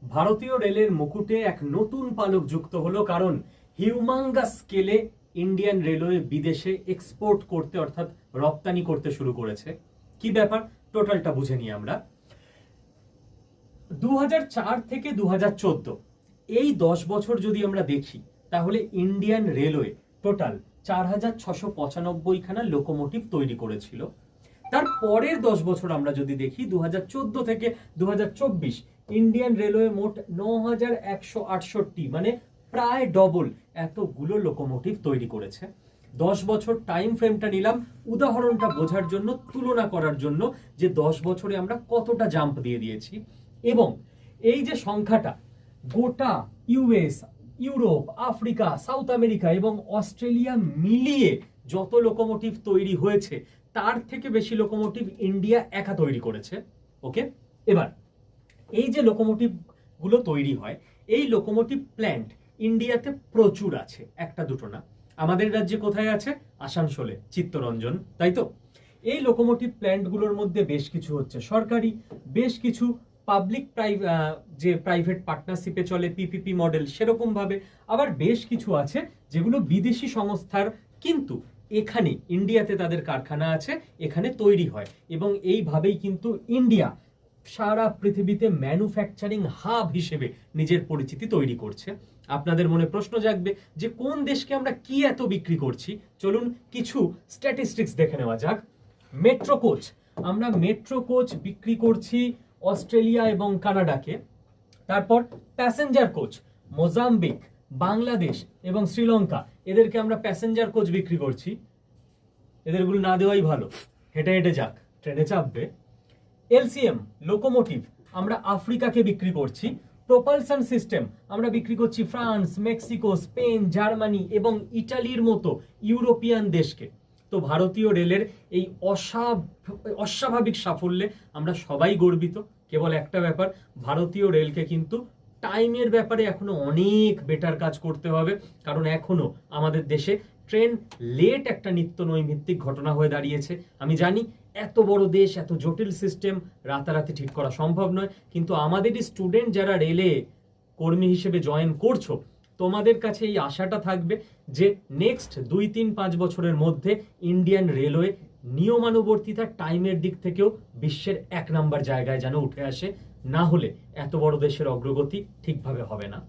ভারতীয় রেলের মুকুটে এক নতুন পালক যুক্ত হলো, কারণ হিউমাঙ্গাস স্কেলে ইন্ডিয়ান রেলওয়ে বিদেশে এক্সপোর্ট করতে অর্থাৎ রপ্তানি করতে শুরু করেছে। কি ব্যাপার, টোটালটা বুঝে নিই আমরা। 2004 থেকে 2014 এই 10 বছর যদি আমরা দেখি, তাহলে ইন্ডিয়ান রেলওয়ে টোটাল 4695 খানা লোকোমোটিভ তৈরি করেছিল। তার পরের 10 বছর আমরা যদি দেখি, 2014 থেকে 2024 ইন্ডিয়ান রেলওয়ে মোট 9168, মানে প্রায় ডবল এতগুলো লোকোমোটিভ তৈরি করেছে। 10 বছর টাইম ফ্রেমটা নিলাম উদাহরণটা বোঝার জন্য, তুলনা করার জন্য যে 10 বছরে আমরা কতটা জাম্প দিয়ে দিয়েছি। এবং এই যে সংখ্যাটা গোটা US, Europe, Africa, south America এবং অস্ট্রেলিয়া মিলিয়ে যত লোকোমোটিভ তৈরি হয়েছে, তার থেকে বেশি লোকোমোটিভ ইন্ডিয়া একা তৈরি করেছে। ওকে, এবার এই যে লোকোমোটিভ গুলো তৈরি হয়, এই লোকোমোটিভ প্ল্যান্ট ইন্ডিয়াতে প্রচুর আছে, একটা দুটো না। আমাদের রাজ্যে কোথায় আছে? আসানসোলে, চিত্তরঞ্জন, তাই তো? এই লোকোমোটিভ প্ল্যান্টগুলোর মধ্যে বেশ কিছু হচ্ছে সরকারি, বেশ কিছু পাবলিক যে প্রাইভেট পার্টনারশিপে চলে, পিপিপি মডেল সেরকম ভাবে, আবার বেশ কিছু আছে যেগুলো বিদেশি সংস্থার, কিন্তু এখানে ইন্ডিয়াতে তাদের কারখানা আছে, এখানে তৈরি হয়। এবং এইভাবেই কিন্তু ইন্ডিয়া সারা পৃথিবীতে ম্যানুফ্যাকচারিং হাব হিসেবে নিজের পরিচিতি তৈরি করছে। আপনাদের মনে প্রশ্ন জাগবে যে কোন দেশকে আমরা কি এত বিক্রি করছি। চলুন কিছু স্ট্যাটিস্টিক্স দেখে নেওয়া যাক। মেট্রো কোচ, আমরা মেট্রো কোচ বিক্রি করছি অস্ট্রেলিয়া এবং কানাডাকে। তারপর প্যাসেঞ্জার কোচ মোজাম্বিক, বাংলাদেশ এবং শ্রীলঙ্কা, এদেরকে আমরা প্যাসেঞ্জার কোচ বিক্রি করছি। এদেরগুলো না দেওয়াই ভালো, হেঁটে হেঁটে যাক, ট্রেনে চাপবে। এলসিএম লোকোমোটিভ আমরা আফ্রিকাকে বিক্রি করছি। প্রোপালশন সিস্টেম আমরা বিক্রি করছি ফ্রান্স, মেক্সিকো, স্পেন, জার্মানি এবং ইটালির মতো ইউরোপিয়ান দেশকে। তো ভারতীয় রেলের এই অস্বাভাবিক সাফল্যে আমরা সবাই গর্বিত। কেবল একটা ব্যাপার, ভারতীয় রেলকে কিন্তু টাইমের ব্যাপারে এখনো অনেক বেটার কাজ করতে হবে, কারণ এখনো আমাদের দেশে ট্রেন লেট একটা নিত্য নৈমিত্তিক ঘটনা হয়ে দাঁড়িয়েছে। আমি জানি এত বড় দেশ, এত জটিল সিস্টেম রাতারাতি ঠিক করা সম্ভব নয়, কিন্তু আমাদেরই স্টুডেন্ট যারা রেলে কর্মী হিসেবে জয়েন করছো, তোমাদের কাছে এই আশাটা থাকবে যে নেক্সট 2-3-5 বছরের মধ্যে ইন্ডিয়ান রেলওয়ে নিয়মানুবর্তিতা টাইমের দিক থেকেও বিশ্বের 1 নম্বর জায়গায় যেন উঠে আসে। না হলে এত বড় দেশের অগ্রগতি ঠিকভাবে হবে না।